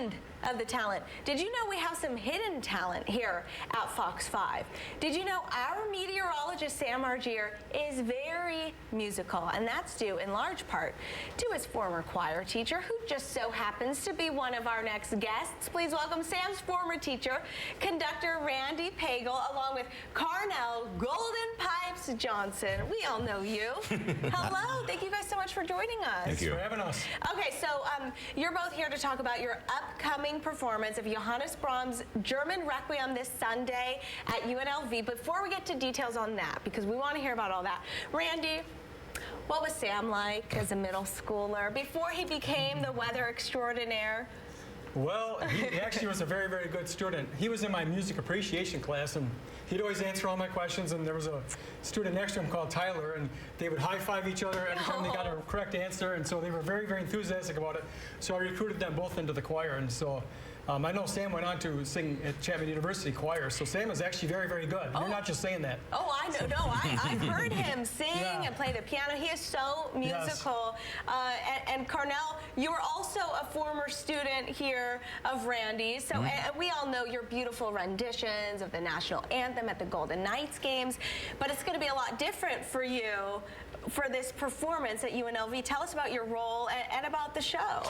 end of the talent. Did you know we have some hidden talent here at Fox 5? Did you know our meteorologist Sam Argier is very musical, and that's due in large part to his former choir teacher, who just so happens to be one of our next guests. Please welcome Sam's former teacher, conductor Randy Pagel, along with Carnell Golden Pipes Johnson. We all know you. Hello, thank you guys so much for joining us. Thank you for having us. Okay, so you're both here to talk about your upcoming performance of Johannes Brahms' German Requiem this Sunday at UNLV. Before we get to details on that, because we want to hear about all that, Randy, what was Sam like as a middle schooler before he became the weather extraordinaire? Well, he actually was a very, very good student. He was in my music appreciation class, and he'd always answer all my questions, and there was a student next to him called Tyler, and they would high-five each other every time they got a correct answer, and so they were very, very enthusiastic about it. So I recruited them both into the choir, and so I know Sam went on to sing at Chapman University choir, so Sam is actually very, very good. You're not just saying that. Oh, I know. No, I've heard him sing and play the piano. He is so musical. Yes. And Carnell, you were also a former student here of Randy's, so and we all know your beautiful renditions of the national anthem at the Golden Knights games, but it's going to be a lot different for you for this performance at UNLV. Tell us about your role and about the show.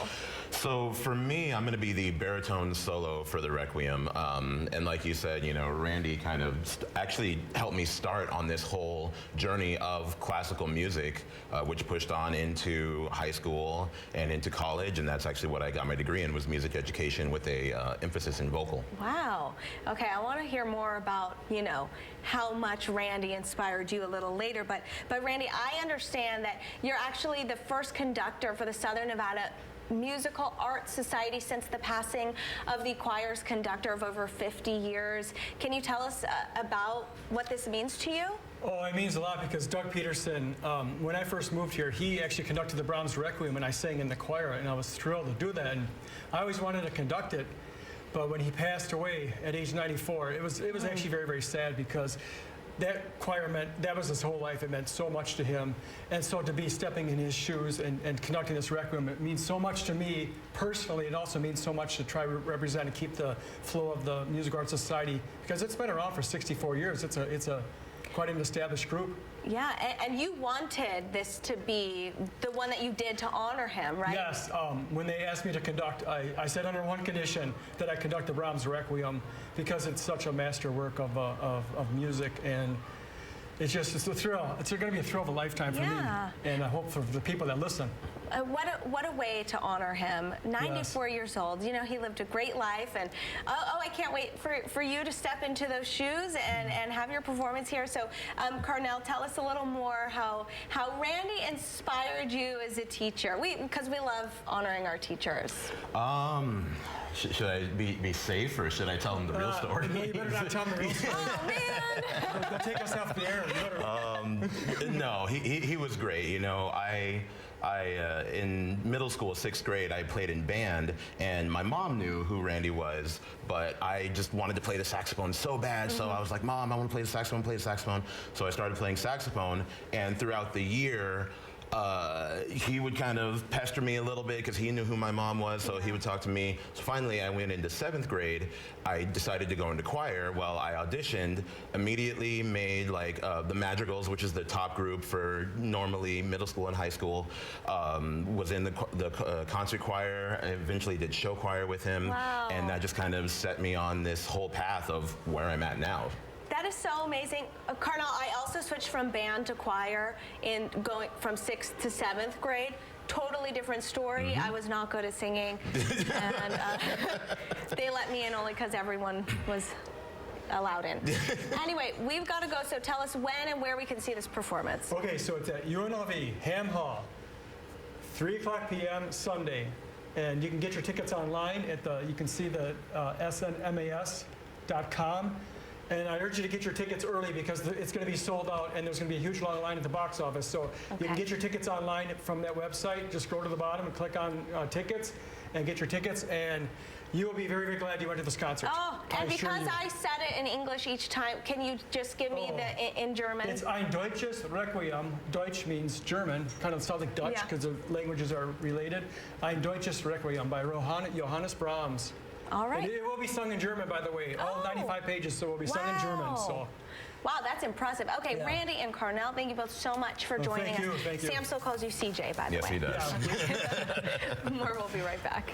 So for me, I'm going to be the baritone solo for the Requiem. And like you said, you know, Randy kind of actually helped me start on this whole journey of classical music, which pushed on into high school and into college. And that's actually what I got my degree in, was music education with a emphasis in vocal. Wow. Okay, I want to hear more about, you know, how much Randy inspired you a little later. But Randy, I understand that you're actually the first conductor for the Southern Nevada Musical Arts Society since the passing of the choir's conductor of over 50 years. Can you tell us about what this means to you? Oh, it means a lot, because Doug Peterson, when I first moved here, he actually conducted the Brahms Requiem, and I sang in the choir, and I was thrilled to do that. And I always wanted to conduct it, but when he passed away at age 94, it was actually very, very sad, because that choir that was his whole life. It meant so much to him. And so to be stepping in his shoes and conducting this Requiem, it means so much to me personally. It also means so much to try to represent and keep the flow of the Music Arts Society, because it's been around for 64 years. It's a quite an established group. Yeah, and you wanted this to be the one that you did to honor him, right? Yes. When they asked me to conduct, I said under one condition, that I conduct the Brahms Requiem, because it's such a masterwork of music, and it's a thrill. It's going to be a thrill of a lifetime for me, and I hope for the people that listen. What a way to honor him. 94 years old. You know, he lived a great life, and I can't wait for you to step into those shoes and have your performance here. So, Carnell, tell us a little more how Randy inspired you as a teacher. Because we love honoring our teachers. Should I be safe, or should I tell them the real story? No, you better not tell them the real story. Oh, man! They'll take us off the air. No, he was great. You know, I in middle school, 6th grade, I played in band, and my mom knew who Randy was, but I just wanted to play the saxophone so bad, so I was like, Mom, I want to play the saxophone, So I started playing saxophone, and throughout the year, he would kind of pester me a little bit, because he knew who my mom was, so he would talk to me. So finally, I went into 7th grade. I decided to go into choir. Well, I auditioned, immediately made like the Madrigals, which is the top group for normally middle school and high school. Was in the concert choir. I eventually did show choir with him. Wow. And that just kind of set me on this whole path of where I'm at now. That is so amazing. Carnell, I also switched from band to choir in going from 6th to 7th grade. Totally different story. I was not good at singing, and they let me in only because everyone was allowed in. Anyway, we've got to go, so tell us when and where we can see this performance. Okay, so it's at UNLV, Ham Hall, 3:00 p.m. Sunday. And you can get your tickets online at you can see the snmas.com. And I urge you to get your tickets early, because it's going to be sold out, and there's going to be a huge long line at the box office. So you can get your tickets online from that website. Just go to the bottom and click on tickets. and get your tickets, and you will be very, very glad you went to this concert. Oh, and assure because you. I said it in English each time, can you just give me the in German? It's Ein Deutsches Requiem. Deutsch means German, kind of sounds like Dutch Yeah. because the languages are related. Ein Deutsches Requiem by Johannes Brahms. All right. And it will be sung in German, by the way. All 95 pages, so it will be sung in German. So. Wow, that's impressive. Okay, Yeah. Randy and Carnell, thank you both so much for joining thank us. you, thank you. Sam still calls you CJ, by the Yes, way. he does. Yeah. More, we'll be right back.